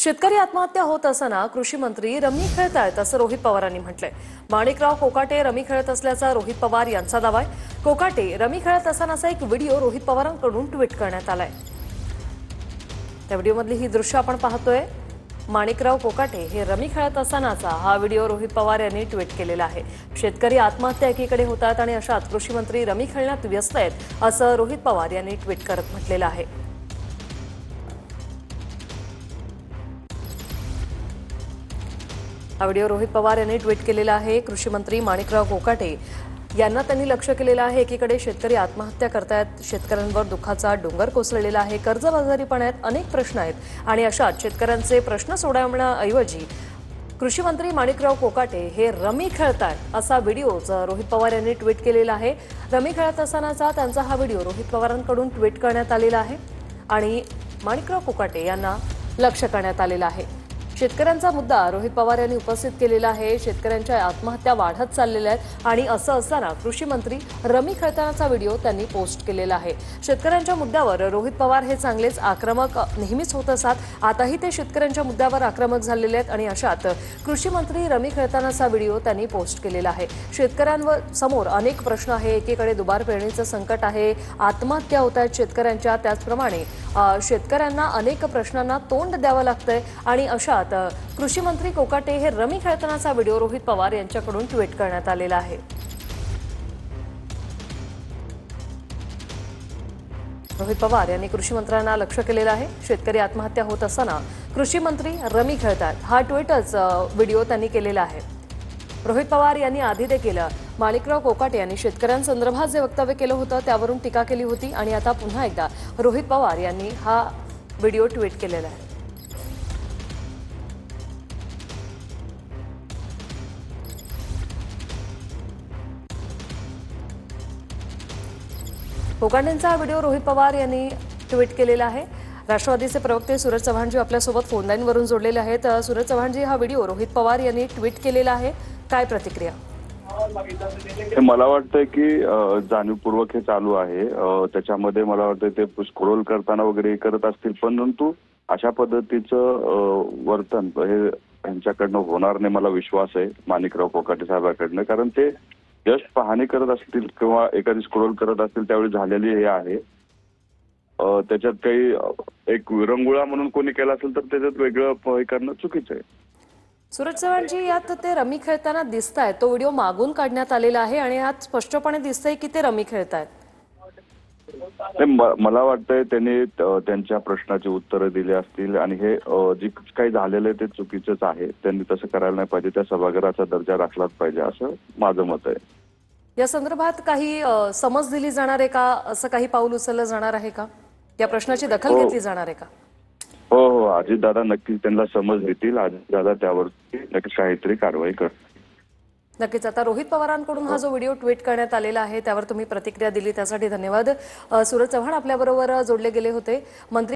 शेतकरी आत्महत्या होत असताना कृषी मंत्री रमी खेळतायत असं रोहित पवारांनी म्हटलंय। माणिकराव कोकाटे रमी खेळत असल्याचा रोहित पवार यांचा दावा आहे। कोकाटे रमी खेळत असतानाचा एक व्हिडिओ रोहित पवारांकडून ट्विट करण्यात आलाय। त्या व्हिडिओमधली ही दृश्य आपण पाहतोय। माणिकराव कोकाटे हे रमी खेळत असतानाचा हा व्हिडिओ रोहित पवार यांनी ट्विट केलेला आहे। शेतकरी आत्महत्या एकीकडे होतात आणि अशात कृषी मंत्री रमी खेळण्यात व्यस्त आहेत असं रोहित पवार यांनी ट्विट करत म्हटलेलं आहे। हा व्हिडिओ रोहित पवार यांनी ट्विट केलेला आहे। कृषी मंत्री माणिकराव कोकाटे यांना त्यांनी लक्ष केलेलं आहे। एकीकडे शेतकरी आत्महत्या करतायत, शेतकऱ्यांवर दुःखाचा डोंगर कोसळलेला आहे, कर्जबाजारीपणात अनेक प्रश्न आहेत आणि अशात शेतकऱ्यांचे प्रश्न सोडवण्याऐवजी कृषी मंत्री माणिकराव कोकाटे हे रमी खेळतायत असा व्हिडिओ रोहित पवार यांनी ट्विट केलेला आहे। रमी खेळत असतानाचा त्यांचा हा व्हिडिओ रोहित पवारांकडून ट्विट करण्यात आलेला आहे आणि माणिकराव कोकाटे यांना लक्ष करण्यात आलेलं आहे। शेतकऱ्यांचा मुद्दा रोहित पवार यांनी उपस्थित केलेला आहे। शेतकऱ्यांच्या आत्महत्या वाढत चाललेल्या आहेत आणि असं असताना कृषी मंत्री रमी खेळतानाचा व्हिडिओ त्यांनी पोस्ट केलेला आहे। शेतकऱ्यांच्या मुद्द्यावर रोहित पवार हे चांगलेच आक्रमक नेहमीच होत असतात। आताही ते शेतकऱ्यांच्या मुद्द्यावर आक्रमक झालेले आहेत आणि अशात कृषी मंत्री रमी खेळतानाचा व्हिडिओ त्यांनी पोस्ट केलेला आहे। शेतकऱ्यांवर समोर अनेक प्रश्न आहे। एकीकडे दुबार पेरणीचं संकट आहे, आत्महत्या होत आहेत शेतकऱ्यांच्या, त्याचप्रमाणे शेतकऱ्यांना अनेक प्रश्नांना तोंड द्यावं लागतंय आणि अशात कृषी मंत्री कोकाटे हे रमी खेळतानाचा व्हिडिओ रोहित पवार यांच्याकडून ट्विट करण्यात आलेला आहे। रोहित पवार यांनी कृषी मंत्र्यांना लक्ष केलेलं आहे। शेतकरी आत्महत्या होत असताना कृषी मंत्री रमी खेळतात हा ट्विटच व्हिडिओ त्यांनी केलेला आहे। रोहित पवार यांनी आधी देखील माणिकराव कोकाटे यांनी शेतकऱ्यांसंदर्भात जे वक्तव्य केलं होतं त्यावरून टीका केली होती आणि आता पुन्हा एकदा रोहित पवार यांनी हा व्हिडिओ ट्विट केलेला आहे। कोकाटेंचा हा व्हिडिओ रोहित पवार यांनी ट्विट केलेला आहे। राष्ट्रवादीचे प्रवक्ते सूरज चव्हाणजी आपल्यासोबत फोन लाईनवरून जोडलेले आहेत। सूरज चव्हाणजी, हा व्हिडिओ रोहित पवार यांनी ट्विट केलेला आहे, काय प्रतिक्रिया? मला वाटतं की जाणीवपूर्वक हे चालू आहे। त्याच्यामध्ये मला वाटतं ते स्क्रोल करताना वगैरे करत असतील, परंतु अशा पद्धतीचं वर्तन हे यांच्याकडनं होणार नाही मला विश्वास आहे माणिकराव कोकाटे साहेबांकडनं। कारण ते जस्ट पाहणी करत असतील किंवा एखादी स्क्रोल करत असतील त्यावेळी झालेली हे आहे। त्याच्यात काही एक विरंगुळा म्हणून कोणी केला असेल तर त्याच्यात वेगळं हे करणं चुकीचं आहे। सूरज चव्हाणजी, यात ते रमी खेळताना दिसतायत, तो व्हिडिओ मागून काढण्यात आलेला आहे आणि यात स्पष्टपणे दिसतंय की ते रमी खेळतायत। मला वाटतंय त्यांनी त्यांच्या प्रश्नाची उत्तरं दिली असतील आणि हे जे काही झालेलं आहे ते चुकीचंच आहे। त्यांनी तसं करायला नाही पाहिजे, त्या सभागृहाचा दर्जा राखलाच पाहिजे असं माझं मत आहे। या संदर्भात काही समज दिली जाणार आहे का, असं काही पाऊल उचललं जाणार आहे का, या प्रश्नाची दखल घेतली जाणार आहे का? हो हो, अजितदादा नक्कीच त्यांना समज देतील, अजितदादा त्यावर नक्कीच काहीतरी कारवाई करतील। नक्कीच। आता रोहित पवारांकडून हा जो व्हिडिओ ट्विट करण्यात आलेला आहे त्यावर तुम्ही प्रतिक्रिया दिली त्यासाठी धन्यवाद। सूरज चव्हाण आपल्याबरोबर जोडले गेले होते। मंत्री